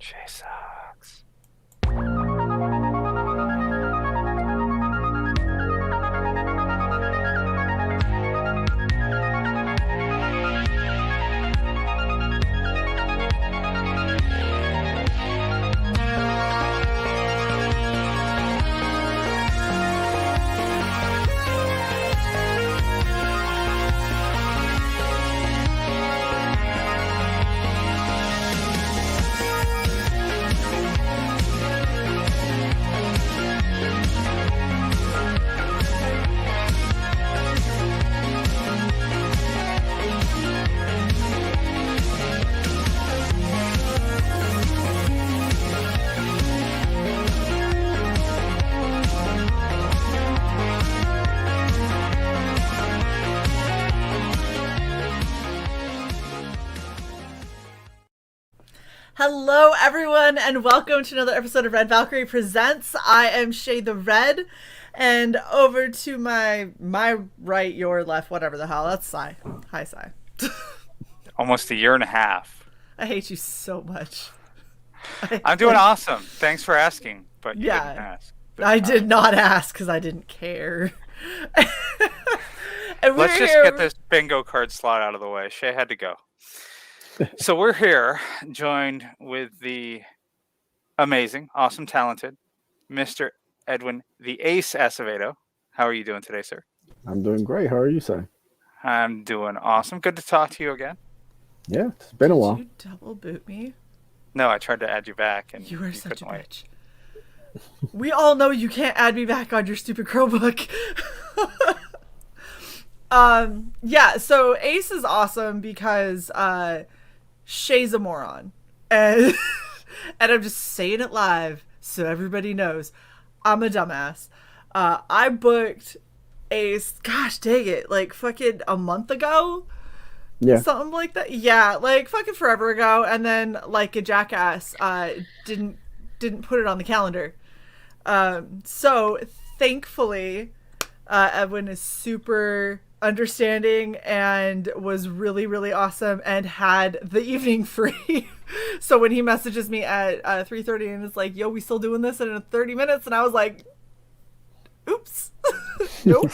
Shae sucks. Hello, everyone, and welcome to another episode of Red Valkyrie Presents. I am Shae the Red, and over to my right, your left, whatever the hell, that's CY. Hi, CY. Almost a year and a half. I hate you so much. I'm doing awesome. Thanks for asking, but you Yeah, didn't ask. I did not ask because I didn't care. And Let's just get this bingo card slot out of the way. Shae had to go. So we're here, joined with the amazing, awesome, talented Mr. Edwin the Ace Acevedo. How are you doing today, sir? I'm doing great. How are you, sir? I'm doing awesome. Good to talk to you again. Yeah, it's been a while. Did you double boot me? No, I tried to add you back, and You are such a couldn't bitch. We all know you can't add me back on your stupid Chromebook. Yeah, so Ace is awesome because Shae's a moron. And I'm just saying it live so everybody knows I'm a dumbass. I booked Ace, gosh dang it, like fucking a month ago? Yeah. Something like that. Yeah, like fucking forever ago, and then like a jackass didn't put it on the calendar. So thankfully Edwin is super understanding and was really, really awesome and had the evening free. So when he messages me at 3:30 and is like, yo, we still doing this in 30 minutes? And I was like, oops. Nope.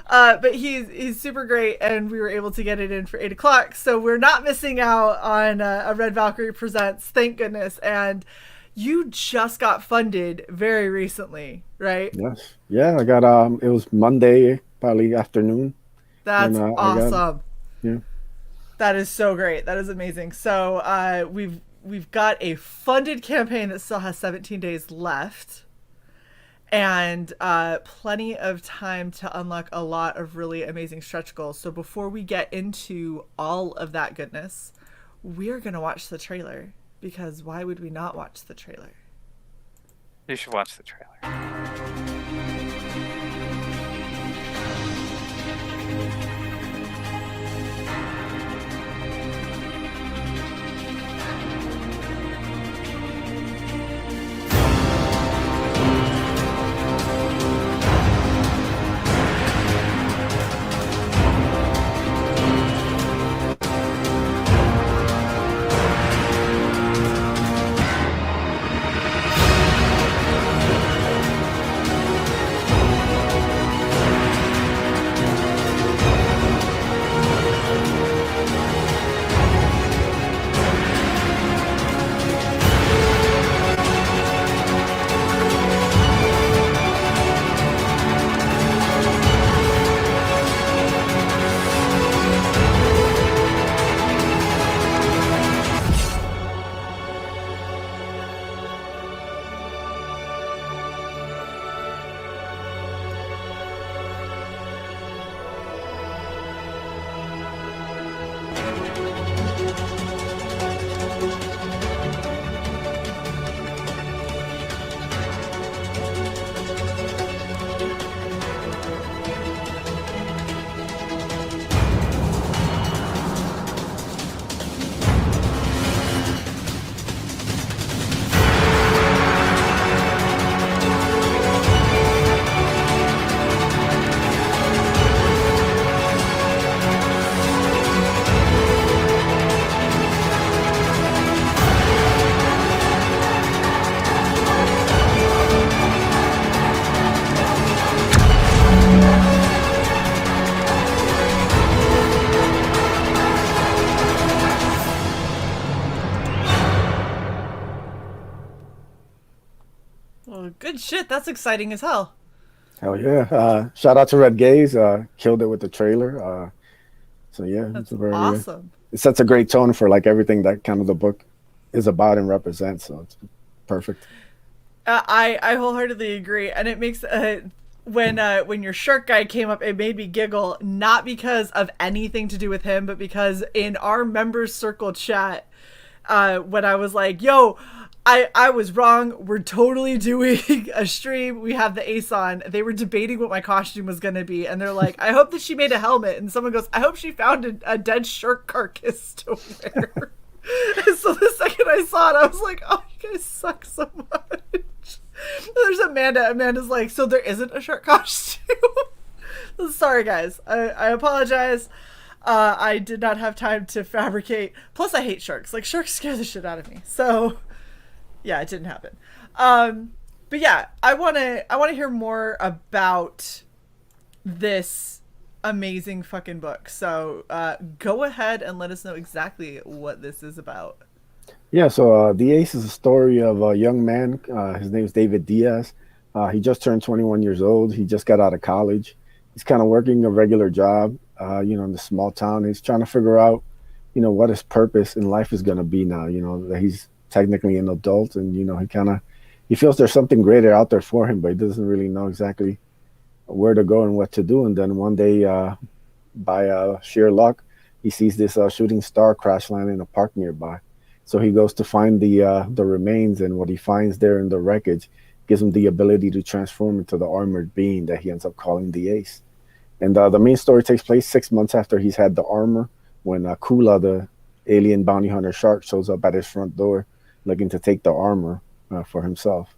But he's super great, and we were able to get it in for 8 o'clock. So we're not missing out on a Red Valkyrie Presents, thank goodness. And you just got funded very recently, right? Yes. Yeah, I got it was Monday, probably afternoon. That's awesome. Yeah. That is so great. That is amazing. So we've got a funded campaign that still has 17 days left, and plenty of time to unlock a lot of really amazing stretch goals. So before we get into all of that goodness, we're gonna watch the trailer, because why would we not watch the trailer? You should watch the trailer. Well, good shit. That's exciting as hell. Hell yeah. Shout out to Red Gaze. Killed it with the trailer. So yeah, it's That's a very awesome. it sets a great tone for like everything that kind of the book is about and represents. So it's perfect. I wholeheartedly agree, and it makes when your shark guy came up, it made me giggle, not because of anything to do with him, but because in our members circle chat, when I was like, "Yo, I was wrong. We're totally doing a stream. We have the ace on." They were debating what my costume was gonna be, and they're like, "I hope that she made a helmet." And someone goes, "I hope she found a dead shark carcass to wear." And so the second I saw it, I was like, "Oh, you guys suck so much." There's Amanda. Amanda's like, "So there isn't a shark costume?" Sorry, guys. I apologize. I did not have time to fabricate. Plus, I hate sharks. Like, sharks scare the shit out of me. So, yeah, it didn't happen. But yeah, I wanna hear more about this amazing fucking book. So, go ahead and let us know exactly what this is about. Yeah, so The Ace is a story of a young man. His name is David Diaz. He just turned 21 years old. He just got out of college. He's kind of working a regular job, in the small town. He's trying to figure out, what his purpose in life is going to be now. That he's technically an adult, and he feels there's something greater out there for him, but he doesn't really know exactly where to go and what to do. And then one day, by sheer luck, he sees this shooting star crash land in a park nearby. So he goes to find the remains, and what he finds there in the wreckage gives him the ability to transform into the armored being that he ends up calling the Ace. And the main story takes place 6 months after he's had the armor, when Kula, the alien bounty hunter shark, shows up at his front door looking to take the armor for himself.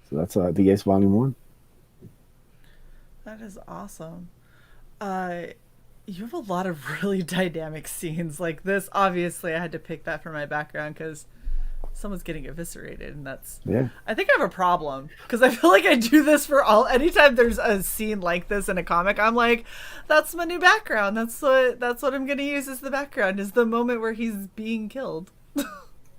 So that's The Ace Volume 1. That is awesome. You have a lot of really dynamic scenes like this. Obviously, I had to pick that for my background because someone's getting eviscerated, and that's I think I have a problem because I feel like I do this for anytime there's a scene like this in a comic. I'm like, that's my new background. That's what I'm gonna use as the background, is the moment where he's being killed.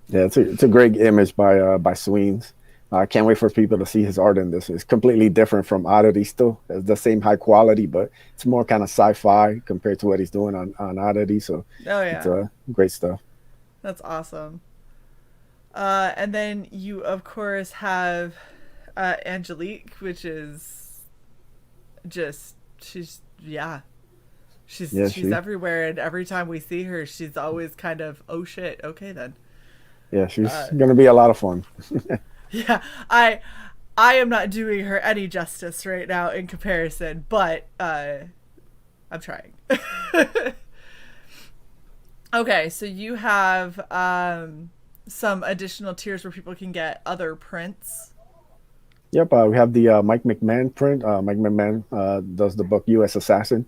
Yeah, it's a great image by Sweens. I can't wait for people to see his art in this. It's completely different from Oddity. Still it's the same high quality, but it's more kind of sci-fi compared to what he's doing on Oddity. So it's great stuff. That's awesome. And then you, of course, have Angelique, which is just she's everywhere, and every time we see her, she's always kind of, oh shit, okay then. Yeah, she's gonna be a lot of fun. Yeah, I am not doing her any justice right now in comparison, but I'm trying. Okay, so you have some additional tiers where people can get other prints. Yep, we have the Mike McMahon print. Mike McMahon does the book U.S. Assassin.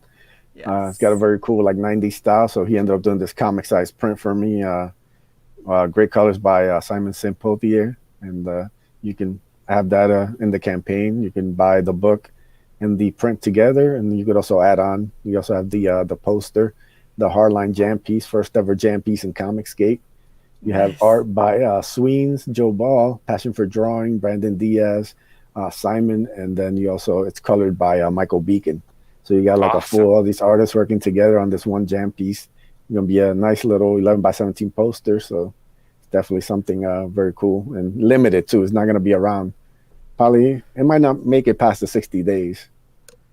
Yes. It's got a very cool 90s style, so he ended up doing this comic size print for me. Great colors by Simon Saint-Pothier, and you can have that in the campaign. You can buy the book and the print together, and you could also add on. You also have the poster, the Hardline Jam piece, first ever jam piece in Comicsgate. You have art by Sweens, Joe Ball, Passion for Drawing, Brandon Diaz, Simon, and then it's colored by Michael Beacon. So you got all these artists working together on this one jam piece. It's gonna be a nice little 11x17 poster. So it's definitely something very cool and limited too. It's not gonna be around. Probably it might not make it past the 60 days.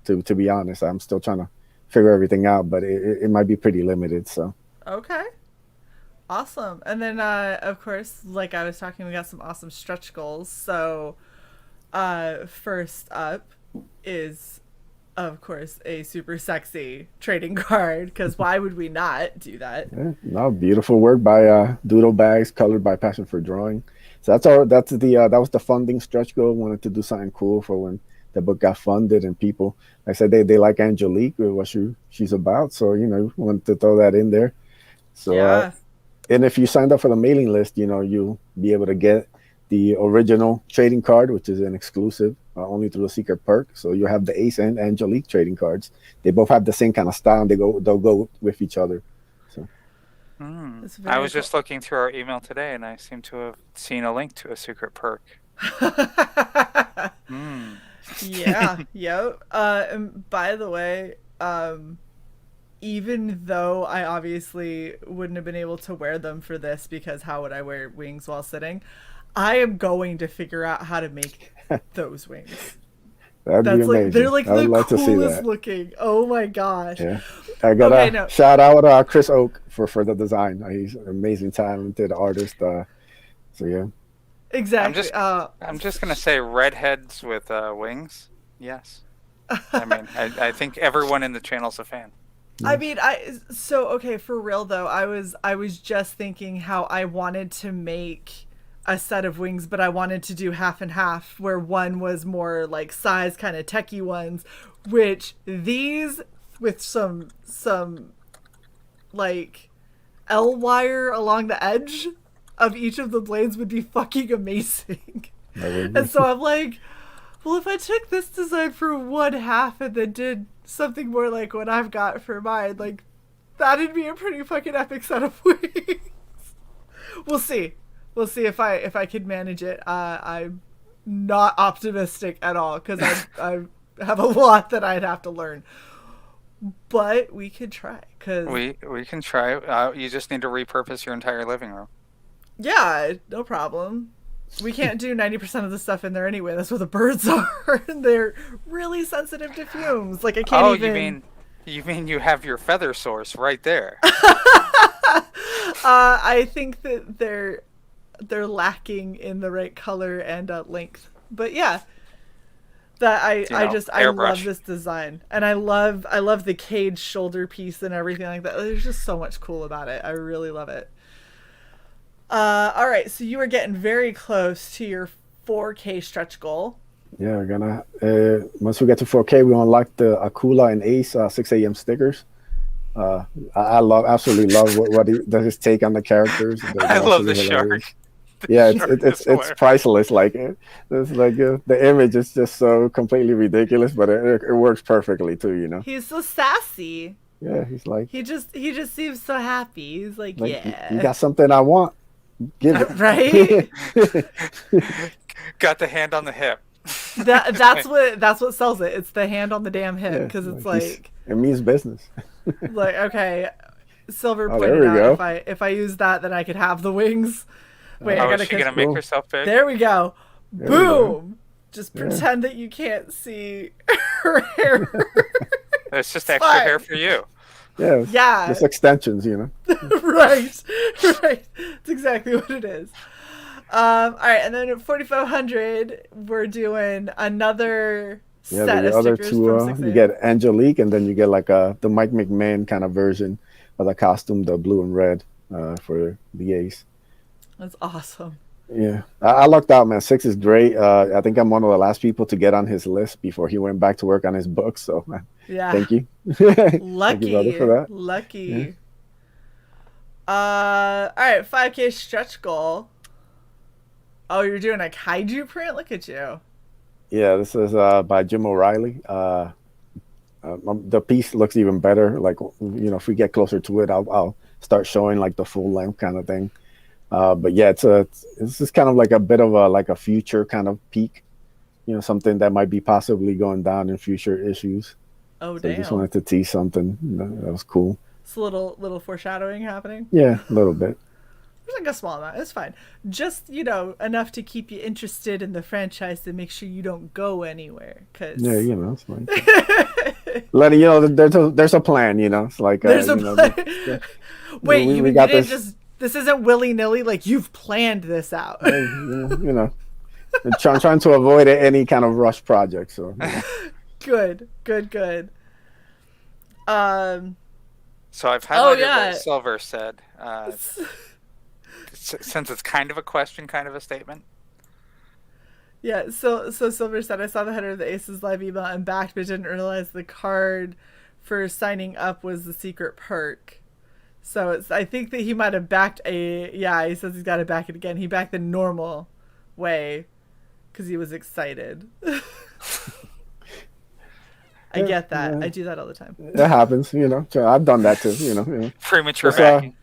To be honest, I'm still trying to figure everything out, but it might be pretty limited. So okay. Awesome. And then of course, like I was talking, we got some awesome stretch goals. So first up is, of course, a super sexy trading card, because why would we not do that? Yeah, no, beautiful work by Doodle Bags, colored by Passion for Drawing. So that was the funding stretch goal. Wanted to do something cool for when the book got funded, and people, like I said, they like Angelique, what she's about. So wanted to throw that in there. So and if you signed up for the mailing list, you'll be able to get the original trading card, which is an exclusive only through a secret perk. So you have the Ace and Angelique trading cards. They both have the same kind of style, and they'll go with each other. So I was just looking through our email today, and I seem to have seen a link to a secret perk. Mm. Yeah, yep. And by the way, even though I obviously wouldn't have been able to wear them for this because how would I wear wings while sitting? I am going to figure out how to make those wings. That'd be That's like they're amazing. like I would the love to see coolest that. looking. Oh my gosh. Yeah. I Okay, gotta no. shout out Chris Oak for the design. He's an amazing, talented artist. So yeah. I'm Exactly. just I'm just gonna say redheads with wings. Yes. I mean, I think everyone in the channel's a fan. I mean, so okay, for real though, I was just thinking how I wanted to make a set of wings, but I wanted to do half and half, where one was more like size kind of techie ones, which these with some like L wire along the edge of each of the blades would be fucking amazing. And so I'm like, well, if I took this design for one half and then did something more like what I've got for mine, like, that'd be a pretty fucking epic set of wings. We'll see. We'll see if I could manage it. I'm not optimistic at all because I have a lot that I'd have to learn. But we could try. Cause We can try. You just need to repurpose your entire living room. yeah, no problem. We can't do 90% of the stuff in there anyway. That's where the birds are. And they're really sensitive to fumes. Like I can't even. You mean you have your feather source right there? I think that they're lacking in the right color and length. But yeah, that I love this design, and I love the cage shoulder piece and everything like that. There's just so much cool about it. I really love it. All right, so you are getting very close to your 4K stretch goal. Yeah, we're gonna once we get to 4K, we unlock the Akula and Ace 6 a.m. stickers. I absolutely love what he does, his take on the characters. I love the shark. Yeah, it's priceless. Like it's like the image is just so completely ridiculous, but it works perfectly too. You know. He's so sassy. Yeah, he's like he just seems so happy. He's like yeah, you got something I want. Give it. Right. Got the hand on the hip. That's what sells it. It's the hand on the damn hip because it's like it means business. Like okay, Silver pointed out if I use that, then I could have the wings. Wait, I gotta. Is she gonna make herself big? There we go. Boom. Just pretend that you can't see her hair. It's just extra hair for you. Yeah. Just extensions, you know. Right. That's exactly what it is. All right, and then at 4,500, we're doing another set of stickers from 6 you get Angelique, and then you get like the Mike McMahon kind of version of the costume, the blue and red for the Ace. That's awesome. Yeah, I lucked out, man. 6 is great. I think I'm one of the last people to get on his list before he went back to work on his book. So, yeah, thank you. Lucky, thank you, for that. Lucky. Yeah. All right, 5K stretch goal. Oh, you're doing a kaiju print? Look at you. Yeah, this is by Jim O'Reilly. The piece looks even better. Like, you know, if we get closer to it, I'll start showing like the full length kind of thing. But yeah, it's just kind of like a bit of a future kind of peak, you know, something that might be possibly going down in future issues. Oh, so damn! I just wanted to tease something that was cool. It's a little foreshadowing happening. Yeah, a little bit. There's like a small amount. It's fine. Just, you know, enough to keep you interested in the franchise to make sure you don't go anywhere. Yeah, you know, it's like letting you know that there's a plan. You know, it's like there's a plan. Wait, we got this. This isn't willy-nilly, like you've planned this out. You know, trying to avoid any kind of rush project. So you know. Good. So I've highlighted what Silver said. Since it's kind of a question, kind of a statement. Yeah, so Silver said, I saw the header of the Aces live email and backed, but didn't realize the card for signing up was the secret perk. So I think that he might have backed he says he's got to back it again. He backed the normal way because he was excited. I get that. I do that all the time. That happens, you know. So I've done that too, you know. Premature backing.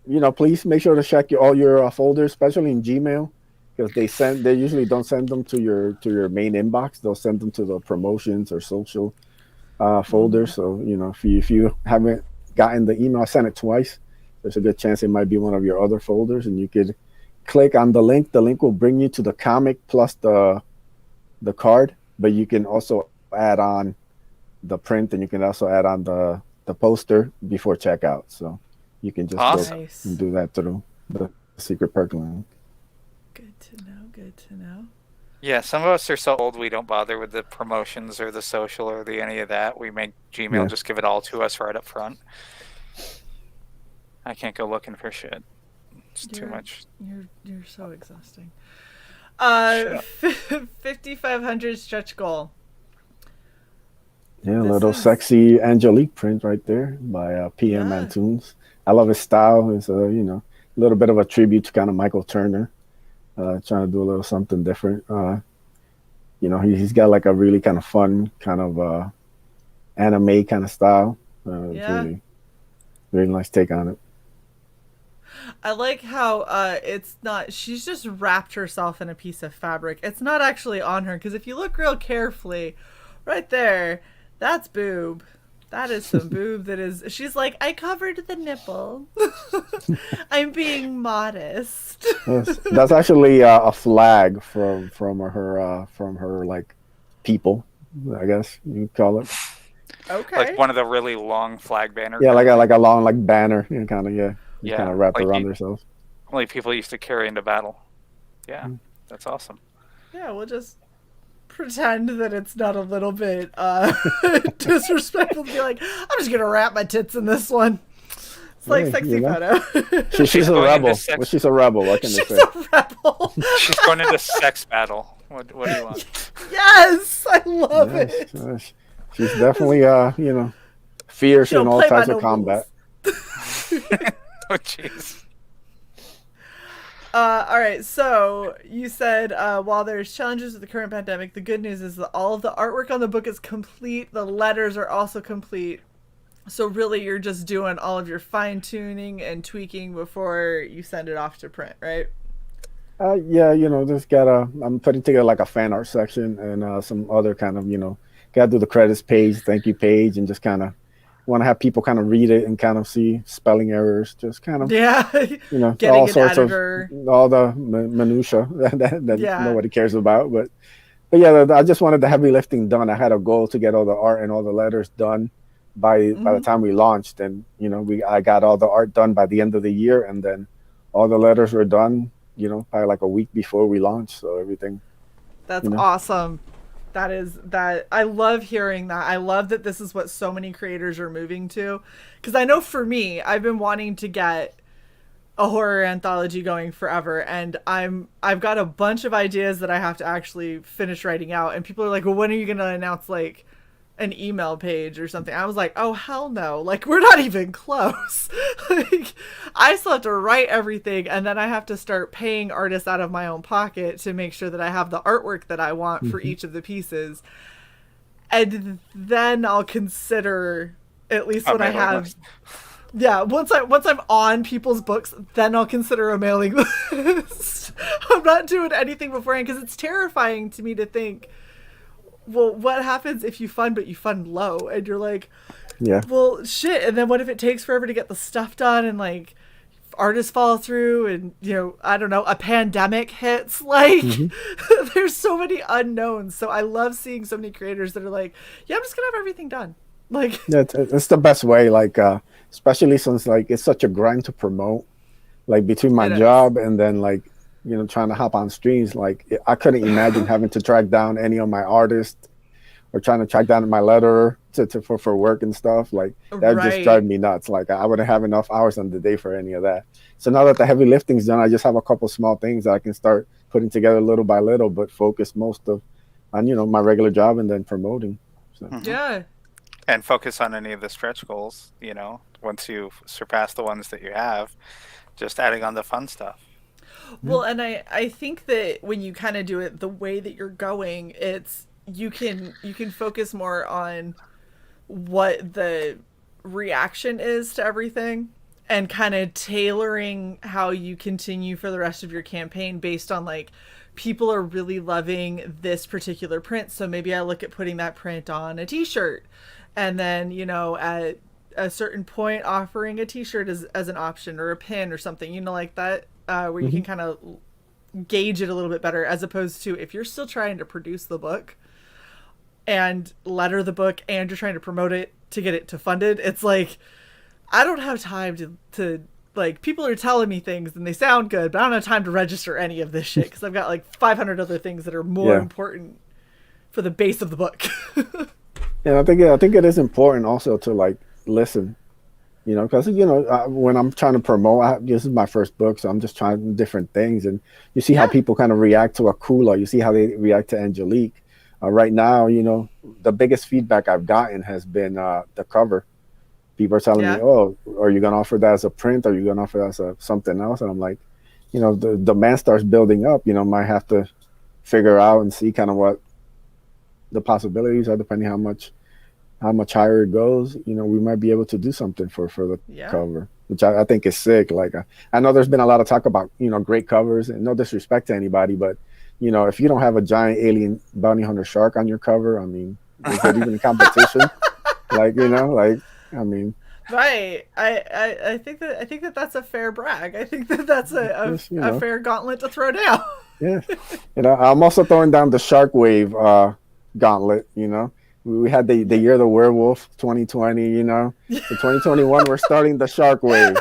You know, please make sure to check all your folders, especially in Gmail. because they usually don't send them to your main inbox. They'll send them to the promotions or social folder. So if you haven't gotten the email, I sent it twice. There's a good chance it might be one of your other folders, and you could click on the link. The link will bring you to the comic plus the card, but you can also add on the print, and you can also add on the poster before checkout. So you can just Awesome. go Nice. and do that through the secret perk link. Good to know. Good to know. Yeah, some of us are so old we don't bother with the promotions or the social or the any of that. We make Gmail just give it all to us right up front. I can't go looking for shit. It's too much. You're so exhausting. 5,500 stretch goal. Yeah, a little sexy Angelique print right there by PM Antunes. I love his style. It's a little bit of a tribute to kind of Michael Turner. Trying to do a little something different. He's got like a really kind of fun kind of anime kind of style. Really, really nice take on it. I like how it's not, she's just wrapped herself in a piece of fabric. It's not actually on her, because if you look real carefully, right there, that's boob. That is some boob that is, she's like, I covered the nipple. I'm being modest. Yes, that's actually a flag from her like people, I guess you call it. Okay. Like one of the really long flag banners. Yeah, like a long like banner, kind of kind of wrapped like around themselves. Like people used to carry into battle. Yeah, that's awesome. Yeah, we'll just pretend that it's not a little bit disrespectful to be like, I'm just gonna wrap my tits in this one. It's like sexy photo. She's a rebel. Well, she's a rebel. What can she's they say? A rebel. She's going into sex battle. What do you want? Yes, I love it. She's definitely fierce in all types of combat. Oh jeez. All right, so you said while there's challenges with the current pandemic, the good news is that all of the artwork on the book is complete. The letters are also complete. So really, you're just doing all of your fine-tuning and tweaking before you send it off to print, right? Yeah, just I'm putting together like a fan art section and some other kind of, gotta do the credits page, thank you page, and just kind of want to have people kind of read it and kind of see spelling errors, just kind of, getting all an sorts editor. of, all the minutia that nobody cares about. But yeah, I just wanted the heavy lifting done. I had a goal to get all the art and all the letters done by the time we launched. And, I got all the art done by the end of the year, and then all the letters were done, probably like a week before we launched. So everything. That's awesome. That I love hearing that. I love that this is what so many creators are moving to, because I know for me, I've been wanting to get a horror anthology going forever, and I've got a bunch of ideas that I have to actually finish writing out, and people are like, well, when are you gonna announce like an email page or something? I was like, oh hell no, like we're not even close. Like I still have to write everything, and then I have to start paying artists out of my own pocket to make sure that I have the artwork that I want for each of the pieces, and then I'll consider, at least when I have once I'm on people's books, then I'll consider a mailing list. I'm not doing anything beforehand, because it's terrifying to me to think, well, what happens if you fund, but you fund low, and you're like, well, shit, and then what if it takes forever to get the stuff done, and like artists fall through, and I don't know, a pandemic hits, like there's so many unknowns. So I love seeing so many creators that are like, yeah, I'm just gonna have everything done. Like it's the best way, like especially since like it's such a grind to promote, like between my job and then like trying to hop on streams. Like I couldn't imagine having to track down any of my artists or trying to track down my letterer for work and stuff. Like that would just drive me nuts. Like I wouldn't have enough hours on the day for any of that. So now that the heavy lifting's done, I just have a couple small things that I can start putting together little by little, but focus most of on my regular job and then promoting. So. Yeah. And focus on any of the stretch goals, once you surpass the ones that you have, just adding on the fun stuff. Well, and I think that when you kind of do it the way that you're going, it's you can focus more on what the reaction is to everything, and kind of tailoring how you continue for the rest of your campaign based on like people are really loving this particular print, so maybe I look at putting that print on a t-shirt, and then at a certain point offering a t-shirt as an option, or a pin or something, like that, where you Hmm. can kind of gauge it a little bit better, as opposed to if you're still trying to produce the book and letter the book and you're trying to promote it to get it to funded. It's like, I don't have time to like, people are telling me things and they sound good, but I don't have time to register any of this shit because I've got like 500 other things that are more Yeah. important for the base of the book. And I think it is important also to like listen, because when I'm trying to promote, this is my first book, so I'm just trying different things, and you see how Yeah. people kind of react to Akula, you see how they react to Angelique. Right now, the biggest feedback I've gotten has been the cover. People are telling me, Yeah. "Oh, are you gonna offer that as a print? Are you gonna offer that as something else?" And I'm like, the demand starts building up. Might have to figure out and see kind of what the possibilities are, depending how much higher it goes. We might be able to do something for the Yeah. cover, which I think is sick. Like, I know there's been a lot of talk about great covers, and no disrespect to anybody, but if you don't have a giant alien bounty hunter shark on your cover, I mean, is it even a competition? Like, I mean, Right. I think that that's a fair brag. I think that that's just a fair gauntlet to throw down. yeah. I'm also throwing down the shark wave gauntlet. We had the year of the werewolf 2020. So 2021 we're starting the shark wave.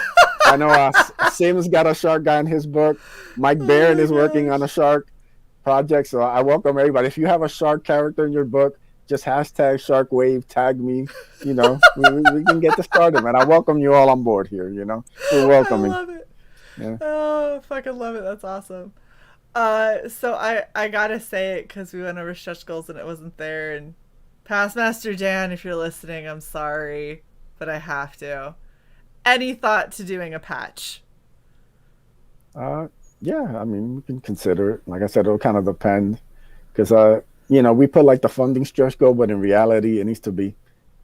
I know Sim's got a shark guy in his book. Mike Oh Barron my is working on a gosh. shark project, so I welcome everybody. If you have a shark character in your book, just hashtag shark wave, tag me. We can get this started, man. I welcome you all on board here. We're I welcoming. love it. Yeah. Oh, I fucking love it. That's awesome. So I gotta say it because we went over stretch goals and it wasn't there. And Past Master Dan, if you're listening, I'm sorry, but I have to. Any thought to doing a patch? Uh, yeah, I mean, we can consider it. Like I said, it'll kind of depend because, we put like the funding stretch goal, but in reality, it needs to be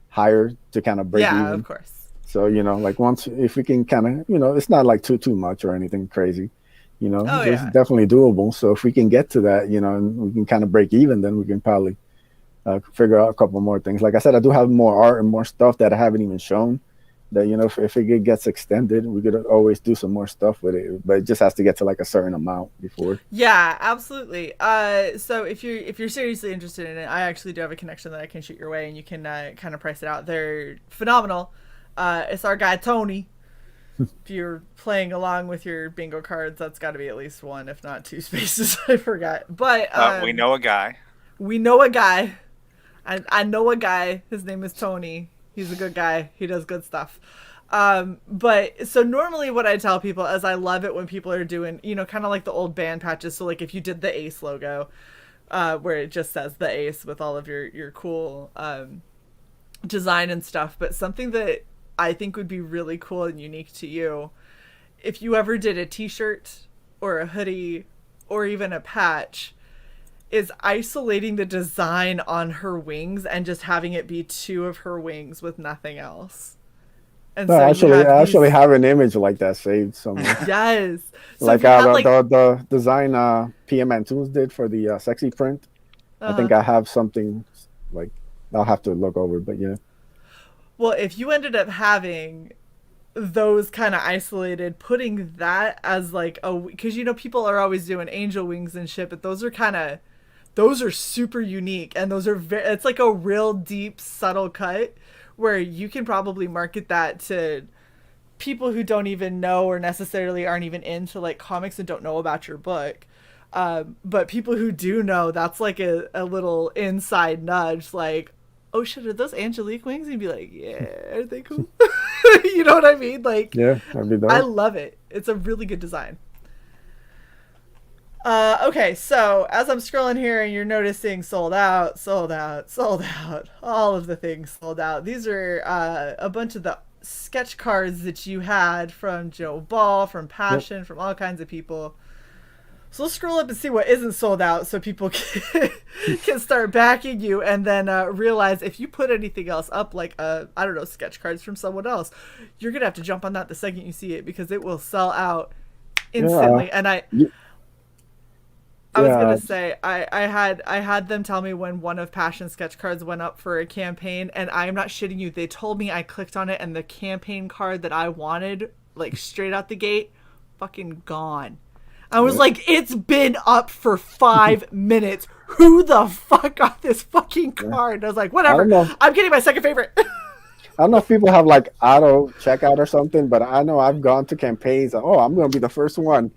higher to kind of break Yeah, of even. course. So, like once, if we can kind of, it's not like too much or anything crazy, Oh it's yeah. definitely doable. So if we can get to that, and we can kind of break even, then we can probably figure out a couple more things. Like I said, I do have more art and more stuff that I haven't even shown. That if it gets extended, we could always do some more stuff with it. But it just has to get to like a certain amount before. Yeah, absolutely. So if you're seriously interested in it, I actually do have a connection that I can shoot your way, and you can kind of price it out. They're phenomenal. It's our guy Tony. If you're playing along with your bingo cards, that's got to be at least one, if not two spaces. I forgot, but We know a guy. we know a guy. I know a guy. His name is Tony. He's a good guy. He does good stuff. But so normally what I tell people is I love it when people are doing, kind of like the old band patches. So like if you did the Ace logo, where it just says the Ace with all of your cool design and stuff. But something that I think would be really cool and unique to you, if you ever did a t-shirt or a hoodie or even a patch, is isolating the design on her wings and just having it be two of her wings with nothing else. And No, so you actually, have I these. actually have an image like that saved somewhere. Yes. So if Like you had like. the design PM Antunes did for the sexy print. I Uh-huh. think I have something like I'll have to look over, but yeah. Well, if you ended up having those kind of isolated, putting that as like a. Because, people are always doing angel wings and shit, but those are kind of. Those are super unique, and those are it's like a real deep, subtle cut where you can probably market that to people who don't even know or necessarily aren't even into like comics and don't know about your book. But people who do know, that's like a little inside nudge, like, oh shit, are those Angelique wings? And you'd be like, yeah, are they cool? You know what I mean? Like, Yeah, that'd be I dope. love it. It's a really good design. Okay, so as I'm scrolling here and you're noticing sold out, sold out, sold out, all of the things sold out. These are a bunch of the sketch cards that you had from Joe Ball, from Yep. Passion, from all kinds of people. So let's scroll up and see what isn't sold out so people can start backing you, and then realize if you put anything else up, like, I don't know, sketch cards from someone else, you're going to have to jump on that the second you see it because it will sell out instantly. And I was going to say, I had them tell me when one of Passion's sketch cards went up for a campaign, and I am not shitting you. They told me I clicked on it and the campaign card that I wanted, like straight out the gate, fucking gone. I was like, it's been up for 5 minutes. Who the fuck got this fucking card? I was like, whatever. I'm getting my second favorite. I don't know if people have like auto checkout or something, but I know I've gone to campaigns. Oh, I'm going to be the first one.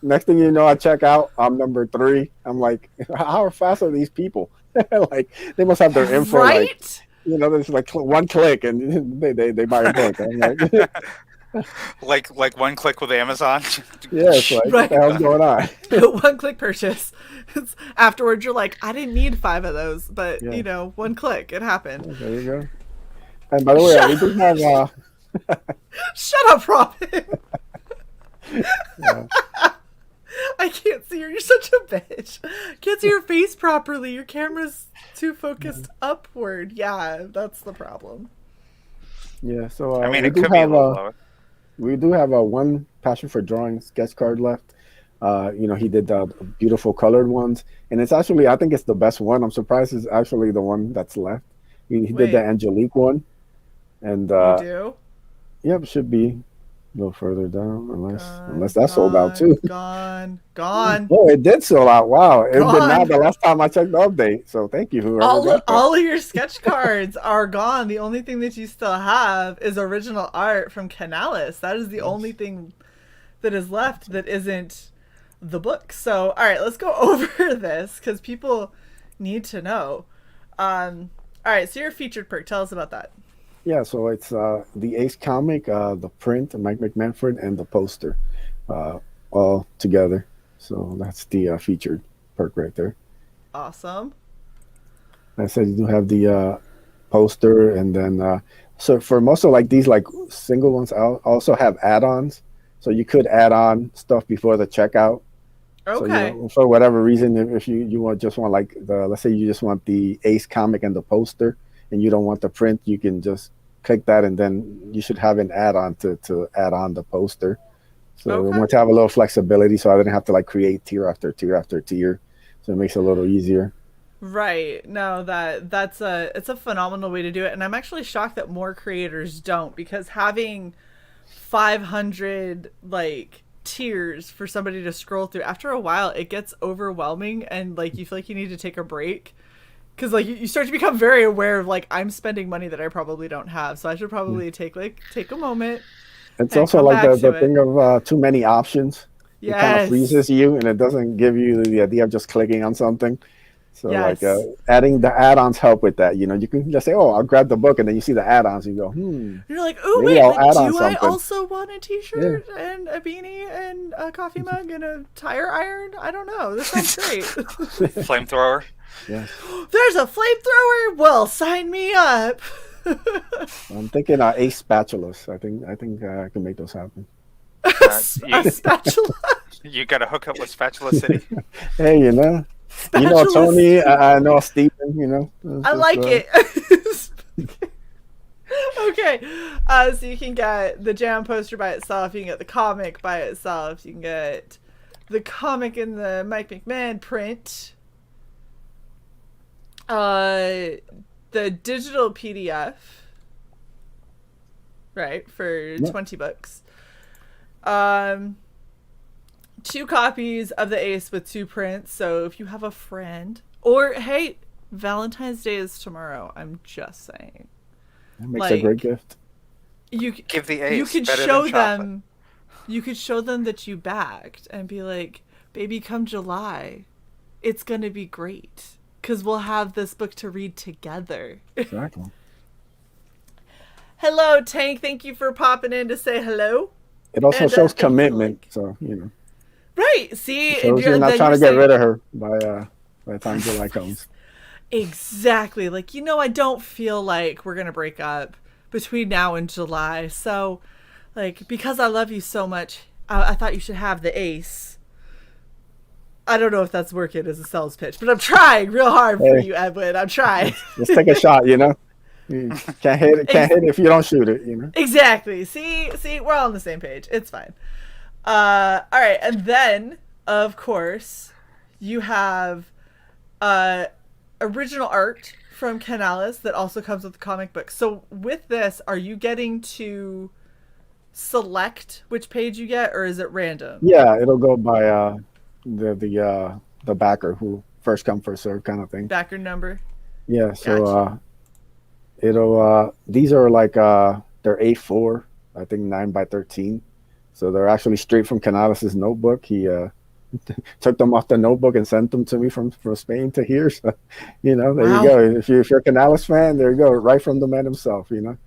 Next thing you know, I check out. I'm number 3. I'm like, how fast are these people? Like, they must have their info. Right? Like, you know, there's like one click and they buy a book. I'm like, like one click with Amazon. Yeah, it's like, what the hell's going on? One click purchase. Afterwards, you're like, I didn't need 5 of those, but you know, one click, it happened. There you go. And by the way, we do have. Shut up, Robin. I can't see you. You're such a bitch. Can't see your face properly. Your camera's too focused upward. Yeah, that's the problem. Yeah, so I mean, it could be a little lower. We do have a one Passion for Drawing sketch card left. You know, he did the beautiful colored ones, and it's actually, I think it's the best one. I'm surprised it's actually the one that's left. He did the Angelique one, and you do? Yep, should be a little further down, unless that's sold out too. Gone. Oh, it did sell out. Wow, it did not the last time I checked the update. So thank you, whoever. All of your sketch cards are gone. The only thing that you still have is original art from Canales. That is the only thing that is left that isn't the book. So, all right, let's go over this because people need to know. All right, so your featured perk. Tell us about that. Yeah, so it's the Ace comic, the print, Mike McManford, and the poster, all together. So that's the featured perk right there. Awesome. I said you do have the poster, and then so for most of like these like single ones, I'll also have add-ons. So you could add on stuff before the checkout. Okay. So, you know, for whatever reason, if you just want like let's say you just want the Ace comic and the poster, and you don't want the print, you can just click that, and then you should have an add-on to add on the poster. So we want to have a little flexibility, so I didn't have to like create tier after tier after tier. So it makes it a little easier. Right. No, it's a phenomenal way to do it, and I'm actually shocked that more creators don't, because having 500 like tiers for somebody to scroll through, after a while it gets overwhelming, and like you feel like you need to take a break. Because like you start to become very aware of like, I'm spending money that I probably don't have, so I should probably take a moment. It's also like the thing of too many options. Yes. It kind of freezes you, and it doesn't give you the idea of just clicking on something. So like adding the add-ons help with that. You know, you can just say, "Oh, I'll grab the book," and then you see the add-ons, and you go, You're like, "Oh wait, do I also want a T-shirt and a beanie and a coffee mug and a tire iron? I don't know. This sounds great." Flamethrower. Yeah. There's a flamethrower. Well, sign me up. I'm thinking Ace spatulas. I think I can make those happen. A spatula. You got to hook up with Spatula City. Hey, you know Tony. I know Stephen. You know. I like it. Okay, so you can get the Jam poster by itself. You can get the comic by itself. You can get the comic in the Mike McMahon print. The digital PDF, right, for $20. 2 copies of the Ace with 2 prints. So if you have a friend, or hey, Valentine's Day is tomorrow. I'm just saying. That makes a great gift. You give the Ace. You could show them. You could show them that you backed and be like, "Baby, come July, it's gonna be great." Because we'll have this book to read together. Exactly. Hello, Tank. Thank you for popping in to say hello. It also shows commitment, so you know. Right. See, it shows you're not trying to get rid of her by the time July comes. Exactly. Like, I don't feel like we're gonna break up between now and July. So, like, because I love you so much, I thought you should have the Ace. I don't know if that's working as a sales pitch, but I'm trying real hard for Hey. you, Edwin. I'm trying. Let's take a shot, you know. You can't hit it if you don't shoot it, you know. Exactly. See, we're all on the same page. It's fine. All right, and then of course you have original art from Canales that also comes with the comic book. So with this, are you getting to select which page you get, or is it random? Yeah, it'll go by the backer who first come first serve kind of thing. Backer number. Yeah, so Gotcha. it'll these are like they're A4, I think 9x13. So they're actually straight from Canales' notebook. He took them off the notebook and sent them to me from Spain to here. So, you know, there Wow. you go. If you're a Canales fan, there you go, right from the man himself. You know.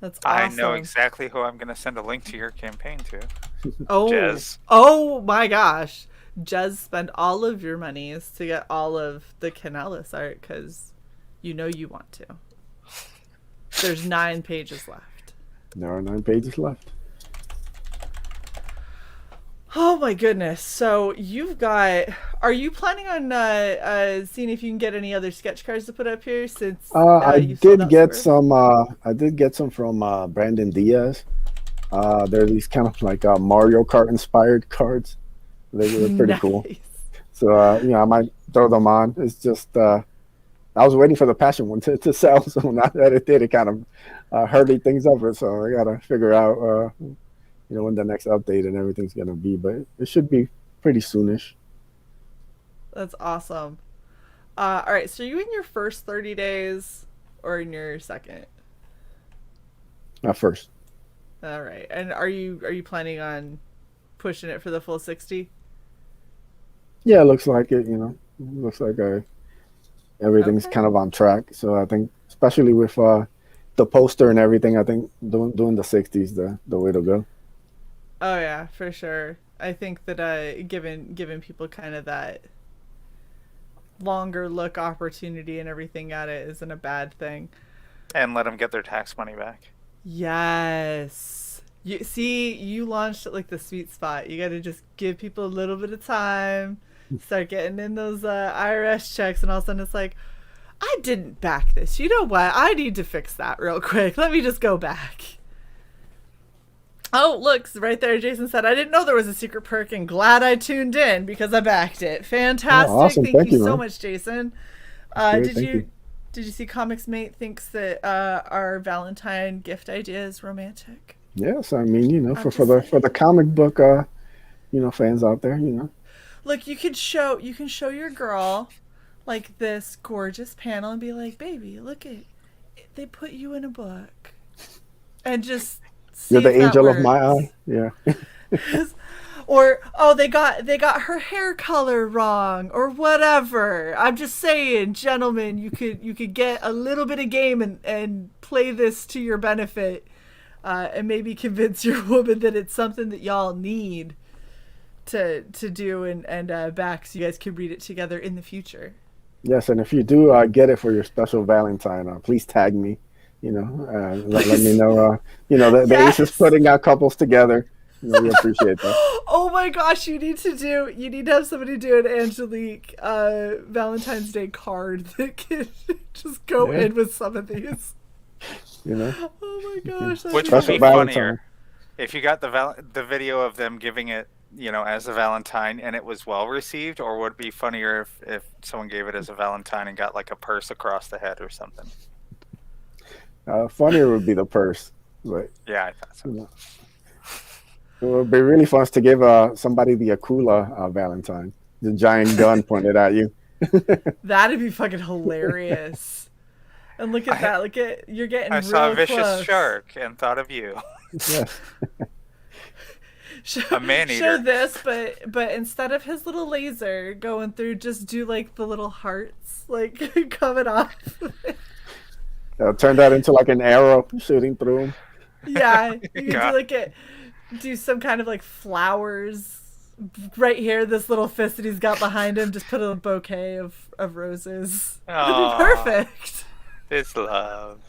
That's awesome. I know exactly who I'm going to send a link to your campaign to. Oh, Jez. Oh my gosh. Jez spend all of your monies to get all of the Canales art because you know you want to. There's 9 pages left. There are 9 pages left. Oh my goodness. So you've got, are you planning on seeing if you can get any other sketch cards to put up here since I you sold did out get Swerve? I did get some from Brandon Diaz. They're these kind of like Mario Kart inspired cards. They're pretty cool. Nice. So you know, I might throw them on. It's just I was waiting for the passion one to sell, so now that it did, it kind of hurried things up. So I gotta figure out you know, when the next update and everything's gonna be, but it should be pretty soonish. That's awesome. All right. So are you in your first 30 days or in your second? First. All right. And are you planning on pushing it for the full 60? Yeah, it looks like it. You know, it looks like everything's Okay. kind of on track. So I think, especially with the poster and everything, I think doing the 60s the way to go. Oh yeah, for sure. I think that giving people kind of that longer look opportunity and everything at it isn't a bad thing. And let them get their tax money back. Yes. You see, you launched at like the sweet spot. You got to just give people a little bit of time, start getting in those IRS checks, and all of a sudden it's like, I didn't back this. You know what? I need to fix that real quick. Let me just go back. Oh, look, right there. Jason said, I didn't know there was a secret perk and glad I tuned in because I backed it. Fantastic. Oh, awesome. Thank you so man. much, Jason. Great, Did thank you see Comics Mate thinks that our Valentine gift idea is romantic? Yes, I mean, you know, I'm for just the comic book you know, fans out there, you know. Look, you can show your girl like this gorgeous panel and be like, baby, look at, they put you in a book. And just see You're the if that angel of my works. eye. Yeah. Or, oh, they got her hair color wrong or whatever. I'm just saying, gentlemen, you could get a little bit of game and play this to your benefit, and maybe convince your woman that it's something that y'all need to do and back so you guys can read it together in the future. Yes, and if you do get it for your special Valentine, please tag me. You know, let me know. You know, the Yes. Ace is putting our couples together. You know, we appreciate that. Oh my gosh, you need to have somebody do an Angelique Valentine's Day card that can just go Yeah. in with some of these. You know, Oh my gosh. that'd Which be would Special be Valentine. funnier if you got the video of them giving it, you know, as a Valentine and it was well received, or would it be funnier if someone gave it as a Valentine and got like a purse across the head or something? funnier would be the purse, but Yeah, I thought so. you know, it would be really fun to give somebody the Akula Valentine, the giant gun pointed at you. That'd be fucking hilarious. And look at that. Look at, you're getting I real saw a vicious close. shark and thought of you. Yes. A man Show eater. this, but instead of his little laser going through, just do like the little hearts like coming off. Turn that into like an arrow shooting through him. Yeah, you can God. do like do some kind of like flowers right here. This little fist that he's got behind him, just put a bouquet of roses. That'd Aw. be perfect. It's love.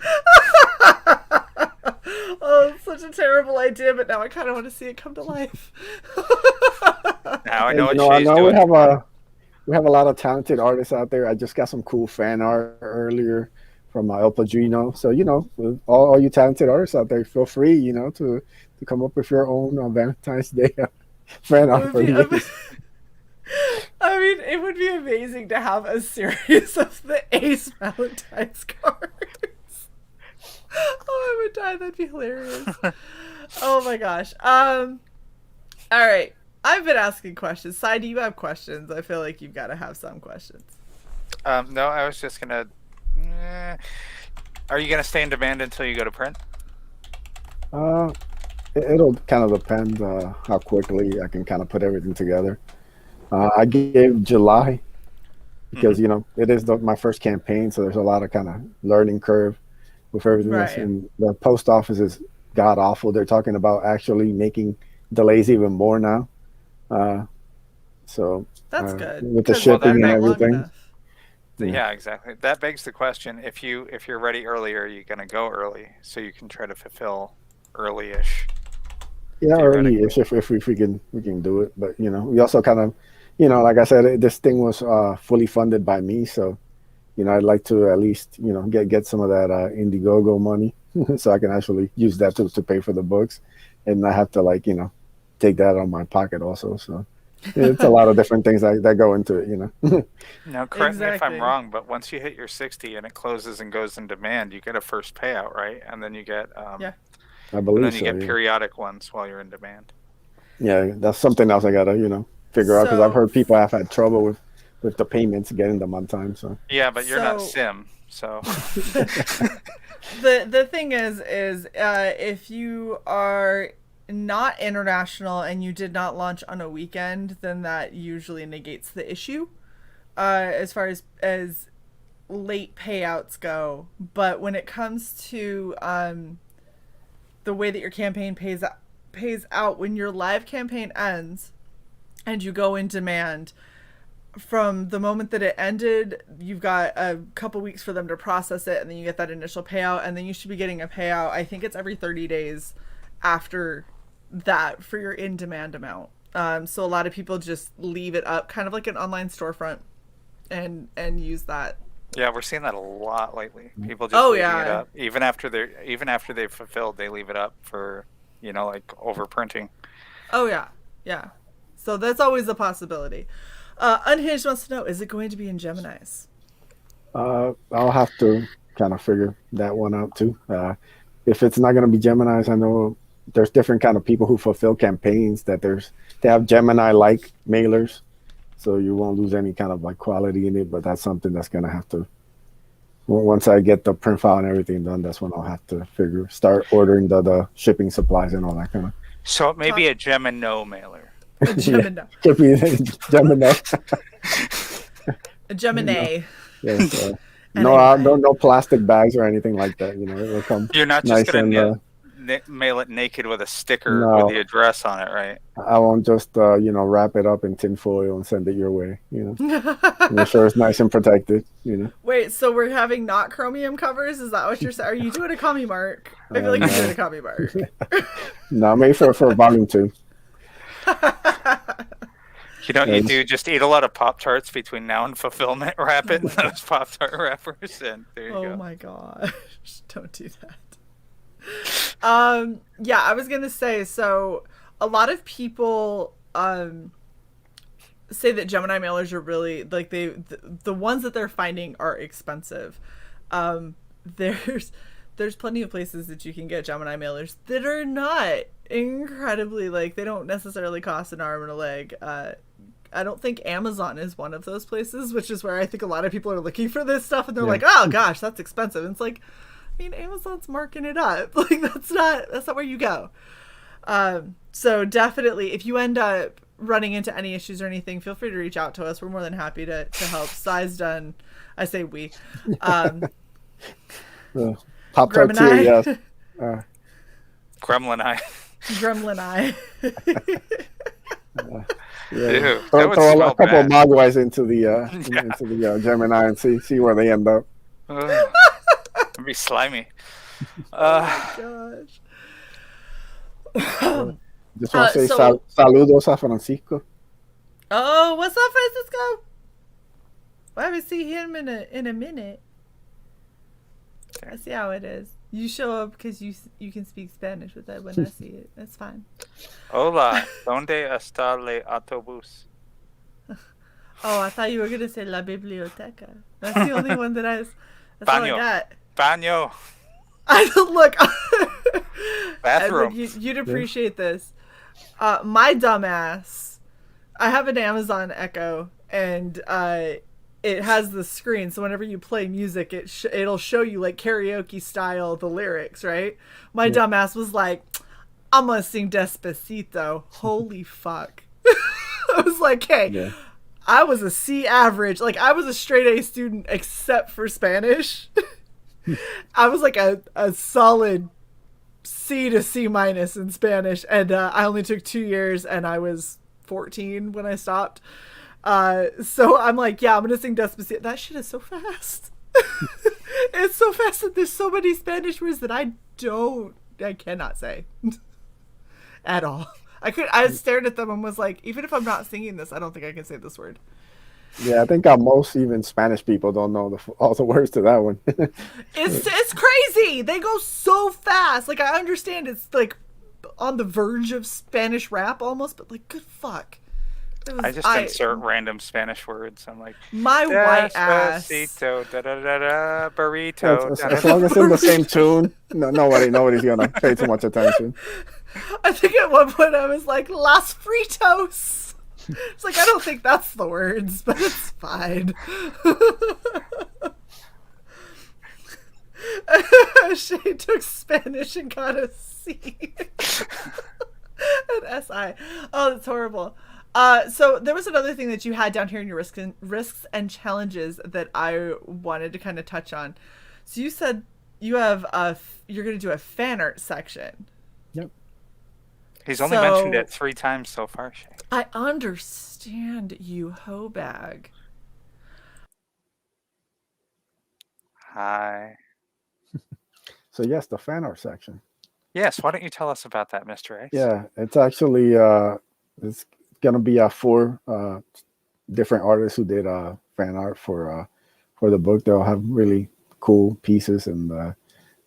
Oh, it's such a terrible idea, but now I kind of want to see it come to life. Now I know what I Shae's know doing. we have a lot of talented artists out there. I just got some cool fan art earlier from El Padrino. So all you talented artists out there, feel free to come up with your own Valentine's Day fan art for the Ace. I mean, it would be amazing to have a series of the Ace Valentine's cards. Oh, I would die. That'd be hilarious. Oh my gosh. All right. I've been asking questions. Sai, do you have questions? I feel like you've got to have some questions. No, I was just gonna. Are you gonna stay in demand until you go to print? It'll kind of depend how quickly I can kind of put everything together. I gave July because it is my first campaign, so there's a lot of kind of learning curve with everything else. And the post office is god awful. They're talking about actually making delays even more now. So that's good with the shipping and everything. Yeah, exactly. That begs the question: if you're ready earlier, you're gonna go early, so you can try to fulfill early-ish. Yeah, early-ish if we can do it. But we also kind of, like I said, this thing was fully funded by me, so I'd like to at least get some of that Indiegogo money, so I can actually use that to pay for the books, and not have to take that out of my pocket also. So. It's a lot of different things that go into it, Now, correct me if I'm wrong, but once you hit your 60 and it closes and goes in demand, you get a first payout, right? And then you get I believe and then you get periodic ones while you're in demand. Yeah, that's something else I gotta figure out, because I've heard people have had trouble with the payments, getting them on time. So yeah, but you're not Sim, so the thing is if you are not international and you did not launch on a weekend, then that usually negates the issue as far as late payouts go. But when it comes to the way that your campaign pays out, when your live campaign ends and you go in demand, from the moment that it ended, you've got a couple weeks for them to process it, and then you get that initial payout, and then you should be getting a payout, I think it's every 30 days after that for your in-demand amount. So a lot of people just leave it up, kind of like an online storefront, and use that. Yeah, we're seeing that a lot lately. People just leaving it up even after they've fulfilled. They leave it up for like overprinting. Oh yeah. So that's always a possibility. Unhinged wants to know: is it going to be in Gemini's? I'll have to kind of figure that one out too. If it's not going to be Gemini's, I know there's different kind of people who fulfill campaigns that they have Gemini-like mailers, so you won't lose any kind of quality in it. But that's something that's going to have to, once I get the print file and everything done, that's when I'll have to start ordering the shipping supplies and all that kind of. So it may be a Gemino mailer. A Gemini. Could be Gemini. A Gemini. Yes. No plastic bags or anything like that. It'll come. You're not just gonna mail it naked with a sticker with the address on it, right? I won't just wrap it up in tin foil and send it your way. Make sure it's nice and protected. Wait, so we're having not chromium covers? Is that what you're saying? Are you doing a commie mark? I feel like you're doing a commie mark. No, maybe for volume 2. You do just eat a lot of Pop-Tarts between now and fulfillment, wrap it in those Pop-Tart wrappers, and there you go. Oh my gosh, don't do that. Yeah, I was gonna say, so a lot of people say that Gemini mailers are really the ones that they're finding are expensive. There's plenty of places that you can get Gemini mailers that are not incredibly, they don't necessarily cost an arm and a leg. I don't think Amazon is one of those places, which is where I think a lot of people are looking for this stuff, and they're like, oh gosh, that's expensive. And it's like, I mean, Amazon's marking it up. That's not where you go. So definitely, if you end up running into any issues or anything, feel free to reach out to us. We're more than happy to help. Sai's done. I say we. Pop-Tart too, yes. Gremlin eye. Yeah. Throw a couple of Mogwais into the Gemini and see where they end up. It'd be slimy. Oh gosh. Just want to say saludos a Francisco. Oh, what's up, Francisco? I haven't seen him in a minute. I see how it is. You show up because you can speak Spanish with that when I see it. That's fine. Hola, ¿dónde está el autobús? Oh, I thought you were gonna say la biblioteca. That's the only one that that's all I Baño. got. Baño. I don't look. Bathroom. You'd appreciate this. My dumbass. I have an Amazon Echo, and it has the screen. So whenever you play music, it'll show you like karaoke style the lyrics, right? My dumbass was like, "I'm gonna sing Despacito." Holy fuck! I was like, "Hey." Yeah. I was a C average. Like, I was a straight A student except for Spanish. I was like a solid C to C minus in Spanish. And I only took 2 years, and I was 14 when I stopped. So I'm like, yeah, I'm going to sing Despacito. That shit is so fast. It's so fast that there's so many Spanish words that I cannot say at all. I stared at them and was like, even if I'm not singing this, I don't think I can say this word. Yeah, I think most even Spanish people don't know all the words to that one. It's crazy. They go so fast. Like, I understand it's like on the verge of Spanish rap almost, but like, good fuck. I just insert random Spanish words. I'm like, my white ass. Burrito, burrito. As long as it's in the same tune, nobody's gonna pay too much attention. I think at one point I was like, Las Fritos. It's like, I don't think that's the words, but it's fine. Shae took Spanish and got a C. An SI. Oh, that's horrible. So there was another thing that you had down here in your risks and challenges that I wanted to kind of touch on. So you said you have you're going to do a fan art section. Yep. He's only mentioned it 3 times so far, Shae. I understand you, Hobag. Hi. So yes, the fan art section. Yes, why don't you tell us about that, Mr. Ace? Yeah, it's actually it's gonna be 4 different artists who did fan art for the book. They'll have really cool pieces, and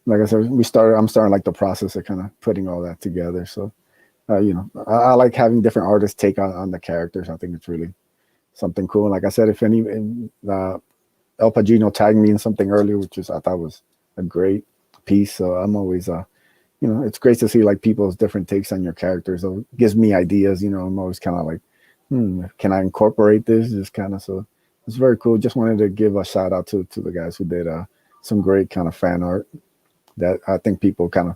like I said, I'm starting like the process of kind of putting all that together. So I like having different artists take on the characters. I think it's really something cool. And like I said, if any El Pagino tagged me in something earlier, which I thought was a great piece. So I'm always it's great to see like people's different takes on your characters. It gives me ideas. I'm always kind of like, can I incorporate this? Just kind of, so it's very cool. Just wanted to give a shout out to the guys who did some great kind of fan art that I think people kind of,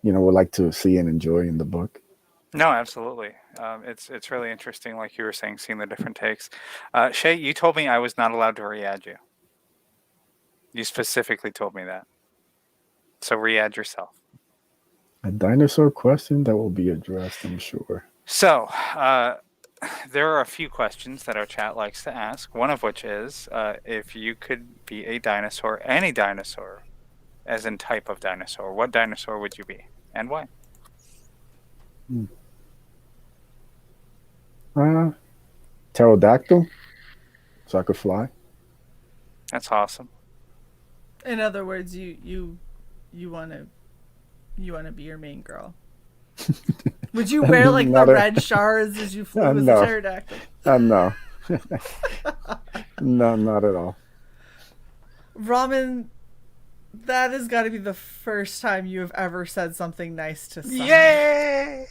would like to see and enjoy in the book. No, absolutely. It's really interesting, like you were saying, seeing the different takes. Shae, you told me I was not allowed to re-add you. You specifically told me that. So re-add yourself. A dinosaur question that will be addressed, I'm sure. So, there are a few questions that our chat likes to ask, one of which is, if you could be a dinosaur, any dinosaur, as in type of dinosaur, what dinosaur would you be, and why? Pterodactyl, so I could fly. That's awesome. In other words, you want to be your main girl. Would you wear like the red shards as you flew as a pterodactyl? No. No, not at all. Ramen, that has got to be the first time you have ever said something nice to someone. Yay!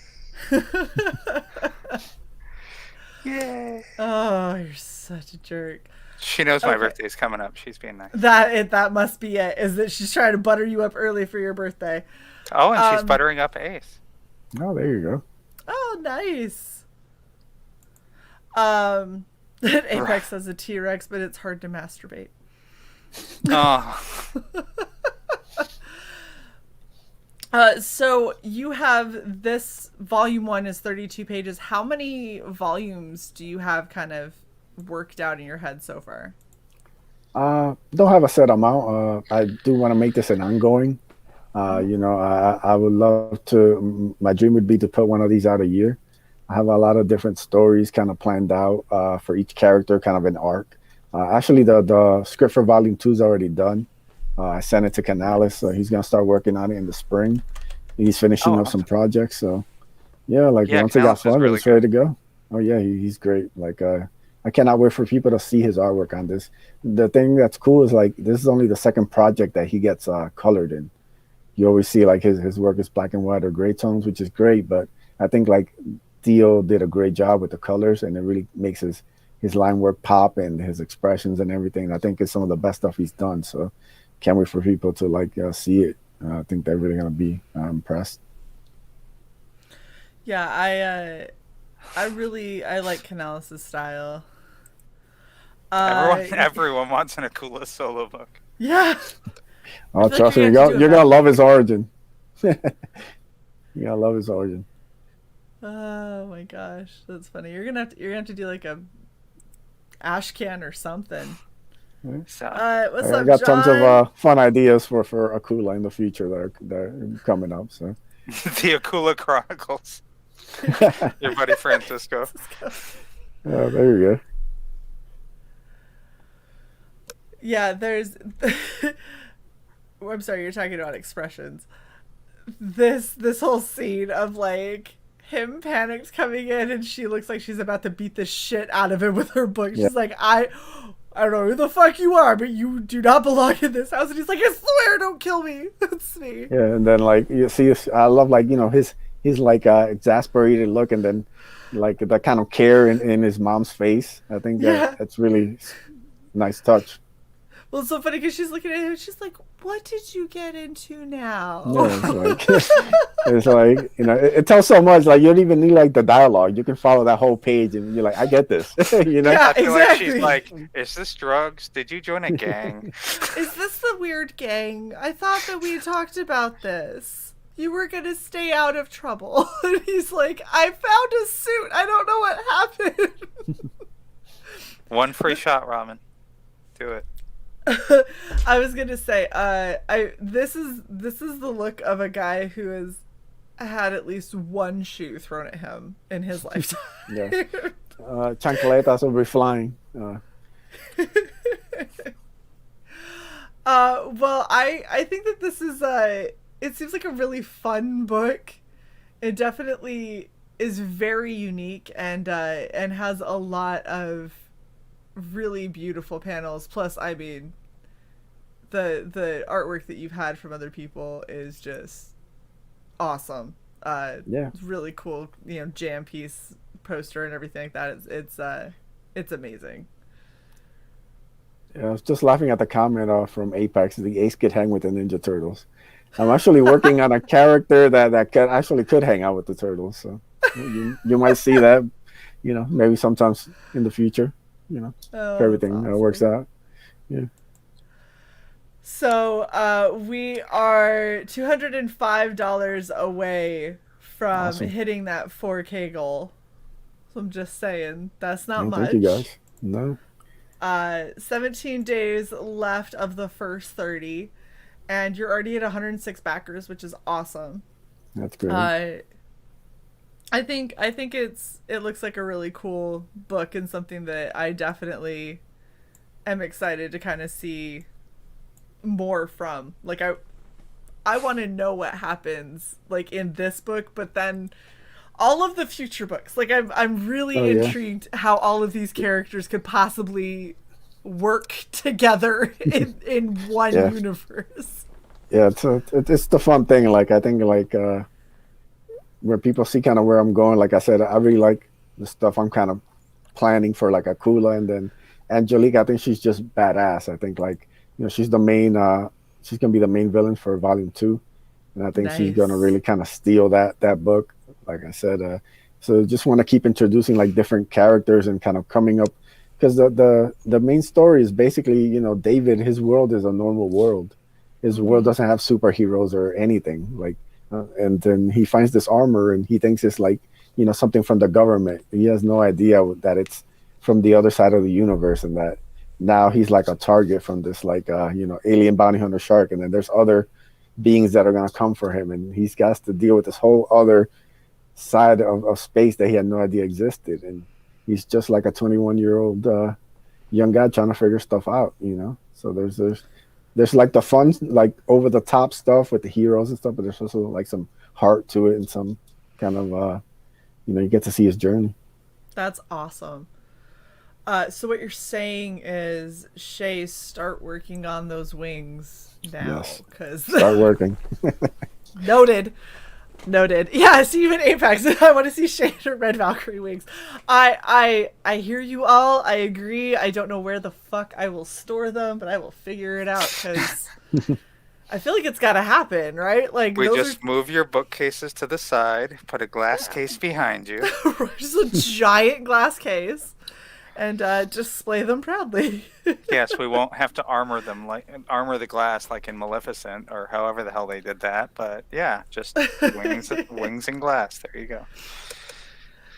Yay! Oh, you're such a jerk. She knows my birthday's coming up. She's being nice. That must be it. Is that she's trying to butter you up early for your birthday? Oh, and she's buttering up Ace. Oh, there you go. Oh, nice. Apex has a T-Rex, but it's hard to masturbate. Oh. So you have this volume 1 is 32 pages. How many volumes do you have kind of worked out in your head so far? Don't have a set amount. I do want to make this an ongoing. I would love to. My dream would be to put one of these out a year. I have a lot of different stories kind of planned out for each character, kind of an arc. Actually, the script for Volume 2 is already done. I sent it to Canales, so he's gonna start working on it in the spring. He's finishing Oh, up some awesome. projects, so yeah, like Yeah, once it got Canales is funded, really it's ready good. to go. Oh yeah, he's great. Like I cannot wait for people to see his artwork on this. The thing that's cool is like this is only the second project that he gets colored in. You always see like his work is black and white or gray tones, which is great. But I think like Dio did a great job with the colors, and it really makes his line work pop and his expressions and everything. I think it's some of the best stuff he's done. So can't wait for people to like see it. I think they're really gonna be impressed. Yeah, I like Canales' style. Everyone, Uh, everyone wants an Akula solo book. yeah. I Oh, feel like trust me, you're gonna have to do you're a gonna love manga. his origin. You're gonna love his origin. Oh my gosh, that's funny. You're gonna have to do like a ash can or something. So What's I up, got tons of John? fun ideas for Akula in the future that are coming up. So the Akula Chronicles. Your buddy Francisco. there you go. Yeah, there's. I'm sorry, you're talking about expressions. This whole scene of like him panicked coming in and she looks like she's about to beat the shit out of him with her book. Yeah. She's like, I don't know who the fuck you are, but you do not belong in this house. And he's like, I swear, don't kill me. It's me. Yeah, and then like you see, I love like his like exasperated look, and then like the kind of care in his mom's face. I think Yeah. that's really nice touch. Well, it's so funny because she's looking at him and she's like, what did you get into now? Yeah, it's like it's like it tells so much. Like you don't even need like the dialogue. You can follow that whole page, and you're like, I get this. Yeah. I feel like she's Exactly. like, is this drugs? Did you join a gang? Is this the weird gang? I thought that we had talked about this. You were gonna stay out of trouble. And he's like, I found a suit. I don't know what happened. One free shot, ramen. Do it. I was gonna say, this is the look of a guy who has had at least one shoe thrown at him in his lifetime. Yeah. Chancletas will be flying. Well, I think that this is it seems like a really fun book. It definitely is very unique and has a lot of really beautiful panels. Plus, I mean, the artwork that you've had from other people is just awesome. Yeah. It's really cool, jam piece poster and everything like that. It's amazing. Yeah, I was just laughing at the comment from Apex. The Ace could hang with the Ninja Turtles. I'm actually working on a character that could hang out with the turtles. So you might see that, maybe sometimes in the future. If Oh, everything that's works awesome. out. Yeah. So we are $205 away from Awesome. hitting that 4K goal. So I'm just saying, that's not No, much. thank you guys. No. 17 days left of the first 30, and you're already at 106 backers, which is awesome. That's great. I think it looks like a really cool book and something that I definitely am excited to kind of see more from. Like I want to know what happens like in this book, but then all of the future books. Like I'm really Oh, yeah. intrigued how all of these characters could possibly work together in one Yeah. universe. Yeah, it's the fun thing. Like I think like where people see kind of where I'm going. Like I said, I really like the stuff I'm kind of planning for like Akula, and then Angelique. I think she's just badass. I think like she's the main. She's gonna be the main villain for Volume 2, and I think she's gonna Nice. really kind of steal that book. Like I said, so just want to keep introducing like different characters and kind of coming up because the main story is basically David. His world is a normal world. His world doesn't have superheroes or anything like. And then he finds this armor and he thinks it's like something from the government. He has no idea that it's from the other side of the universe, and that now he's like a target from this like alien bounty hunter shark, and then there's other beings that are going to come for him, and he's got to deal with this whole other side of space that he had no idea existed. And he's just like a 21-year-old young guy trying to figure stuff out, you know. So there's like the fun, like over the top stuff with the heroes and stuff, but there's also like some heart to it and some kind of you get to see his journey. That's awesome. So what you're saying is, Shae, start working on those wings now, Yes. because Start working. noted. Yes, even Apex. I want to see Shae or Red Valkyrie wings. I hear you all. I agree. I don't know where the fuck I will store them, but I will figure it out, because I feel like it's got to happen, right? Like, We those just move your bookcases to the side, put a glass case behind you. are just a giant glass case, and display them proudly. Yes, we won't have to armor the glass like in Maleficent or however the hell they did that. But yeah, just wings and glass. There you go.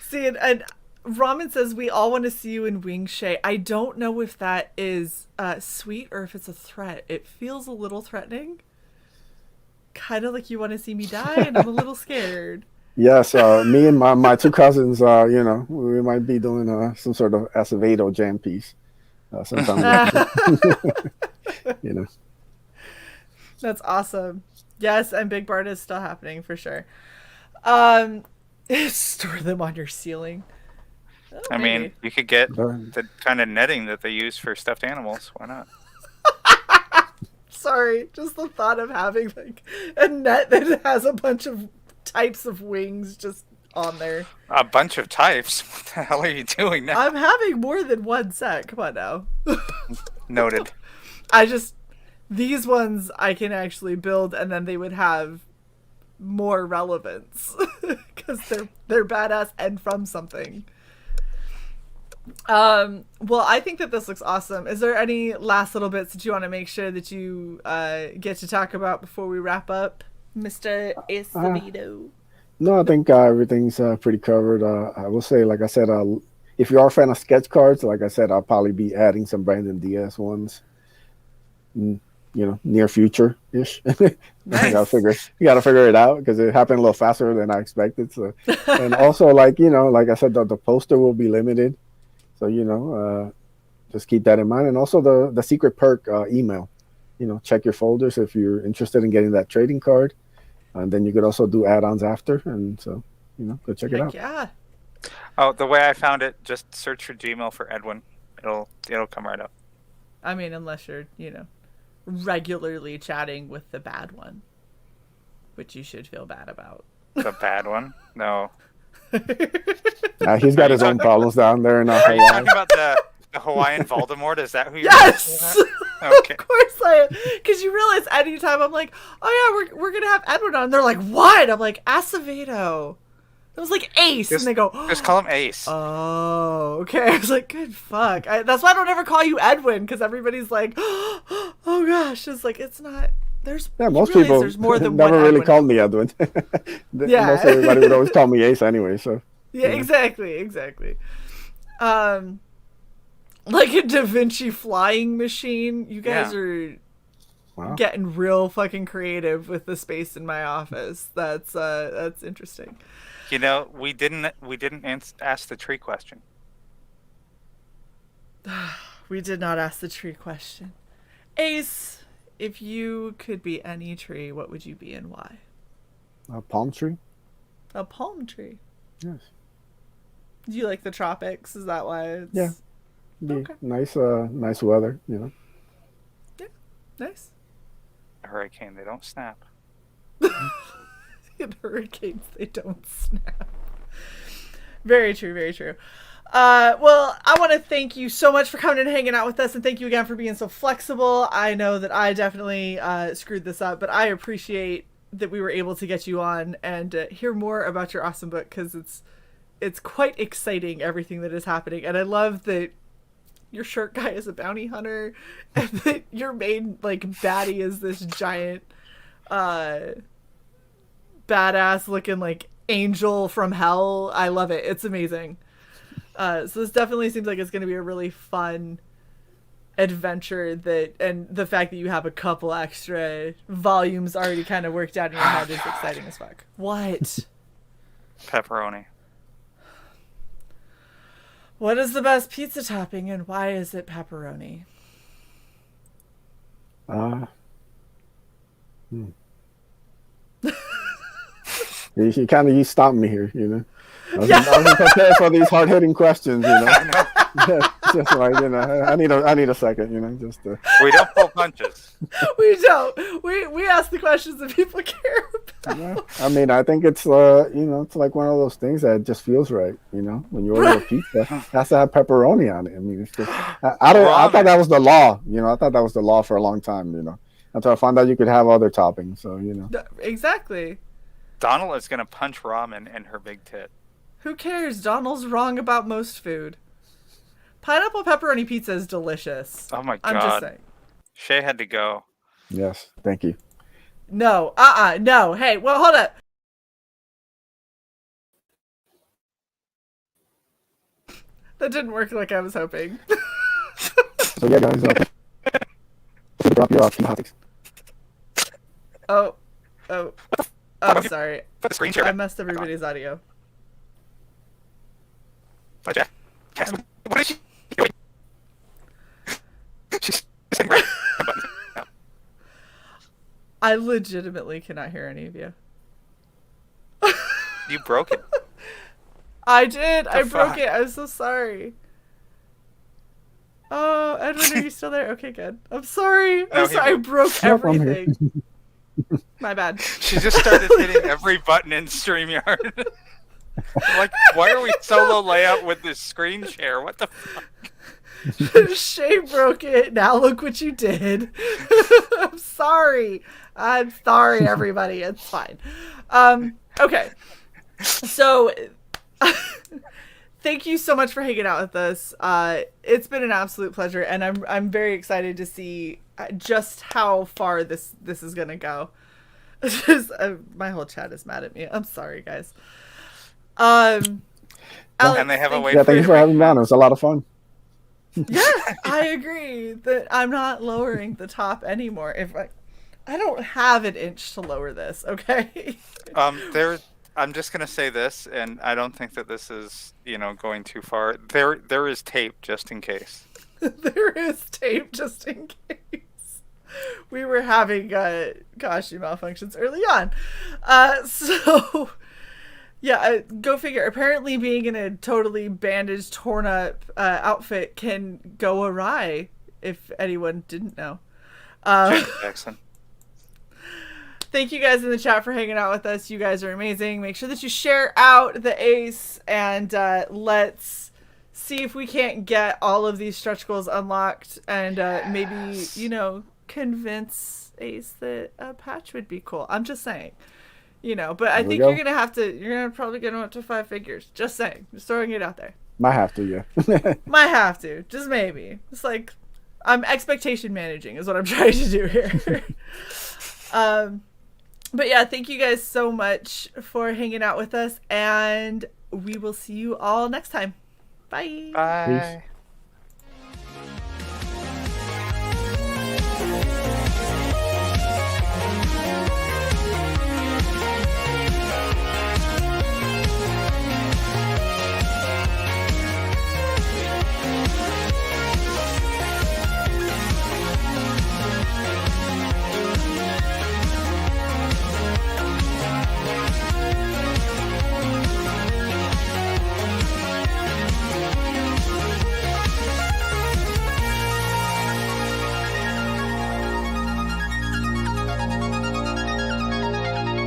See, and Ramen says we all want to see you in Wing, Shae. I don't know if that is sweet or if it's a threat. It feels a little threatening. Kind of like you want to see me die, and I'm a little scared. Yes, me and my two cousins, we might be doing some sort of Acevedo jam piece sometime. You know. That's awesome. Yes, and Big Bart is still happening for sure. Store them on your ceiling. Oh, I maybe. mean, you could get the kind of netting that they use for stuffed animals. Why not? Sorry, just the thought of having like a net that has a bunch of types of wings just on there. A bunch of types. What the hell are you doing now? I'm having more than one set. Come on now. Noted. These ones I can actually build, and then they would have more relevance because they're badass and from something. Well, I think that this looks awesome. Is there any last little bits that you want to make sure that you get to talk about before we wrap up, Mr. Acevedo? No, I think everything's pretty covered. I will say, like I said, if you are a fan of sketch cards, like I said, I'll probably be adding some Brandon Diaz ones. Near future ish. Nice. You gotta figure it out because it happened a little faster than I expected. So, and also like I said, the poster will be limited. So just keep that in mind. And also the secret perk email. Check your folders if you're interested in getting that trading card, and then you could also do add-ons after. And so go check it out. Yeah. Oh, the way I found it, just search for Gmail for Edwin. It'll come right up. I mean, unless you're regularly chatting with the bad one, which you should feel bad about. The bad one? No. He's got his own problems down there in Are you Hawaii. talking about the Hawaiian Voldemort? Is that who you're Yes! Okay. Of course I am. Because you realize anytime I'm like, oh yeah, we're going to have Edwin on. They're like, what? I'm like, Acevedo. It was like Ace. And they go, just call him Ace. Oh, okay. I was like, good fuck. That's why I don't ever call you Edwin, because everybody's like, oh gosh. It's like, it's not. Most people there's more than never one really Edwin. called me Edwin. Yeah. Most everybody would always call me Ace anyway. So yeah, exactly. Like a Da Vinci flying machine. You guys are getting real fucking creative with the space in my office. That's interesting. We didn't ask the tree question. We did not ask the tree question. Ace, if you could be any tree, what would you be and why? A palm tree. A palm tree. Yes. Do you like the tropics? Is that why it's... Yeah. Okay. Nice weather, Yeah. Nice. A hurricane, they don't snap. In hurricanes, they don't snap. Very true, very true. Well, I want to thank you so much for coming and hanging out with us, and thank you again for being so flexible. I know that I definitely screwed this up, but I appreciate that we were able to get you on and hear more about your awesome book, because it's quite exciting, everything that is happening. And I love that your shirt guy is a bounty hunter, and that your main baddie is this giant badass looking angel from hell. I love it. It's amazing. So this definitely seems like it's going to be a really fun adventure, and the fact that you have a couple extra volumes already kind of worked out in your head is exciting as fuck. What? Pepperoni. What is the best pizza topping and why is it pepperoni? Hmm. You stopped me here, you know. I was prepared for these hard hitting questions, you know. Just like, you know, I need a second, you know, just to... We don't pull punches. We don't. We ask the questions that people care about. Yeah. I mean, I think it's you know, it's like one of those things that just feels right, you know. When you order a pizza, it has to have pepperoni on it. I mean, it's just, I thought that was the law, you know. I thought that was the law for a long time, you know, until I found out you could have other toppings. So, you know, exactly. Donald is gonna punch ramen in her big tit. Who cares? Donald's wrong about most food. Pineapple pepperoni pizza is delicious. Oh my god! I'm just saying. Shae had to go. yes, thank you. No, no. Hey, well, hold up. That didn't work like I was hoping. So yeah, guys, drop your topics. Oh, I'm sorry. Put the screen share. I messed everybody's audio. Jack. What is she doing? She's sitting right. I legitimately cannot hear any of you. You broke it. I did. I broke fuck? it. I'm so sorry. Oh, Edwin, are you still there? Okay, good. I'm sorry. No, I'm sorry. I broke everything. here. My bad. She just started hitting every button in StreamYard. Like, why are we solo layout with this screen share? What the fuck? Shae broke it. Now look what you did. I'm sorry. I'm sorry, everybody. It's fine. Okay. So, thank you so much for hanging out with us. It's been an absolute pleasure, and I'm very excited to see just how far this is gonna go. My whole chat is mad at me. I'm sorry, guys. Alex, And they have a way. Yeah, thank you for having me on. It was a lot of fun. Yes, I agree that I'm not lowering the top anymore. If I don't have an inch to lower this, okay? I'm just gonna say this, and I don't think that this is, going too far. There is tape just in case. There is tape just in case. We were having costume malfunctions early on. So yeah, go figure. Apparently being in a totally bandaged, torn up outfit can go awry, if anyone didn't know. Jackson. Thank you guys in the chat for hanging out with us. You guys are amazing. Make sure that you share out the ace, and let's see if we can't get all of these stretch goals unlocked, and maybe, convince Ace that a patch would be cool. I'm just saying. But I think you're gonna probably get up to 5 figures. Just saying. Just throwing it out there. Might have to, yeah. Might have to. Just maybe. It's like, I'm expectation managing is what I'm trying to do here. But yeah, thank you guys so much for hanging out with us, and we will see you all next time. Bye. Bye. Peace.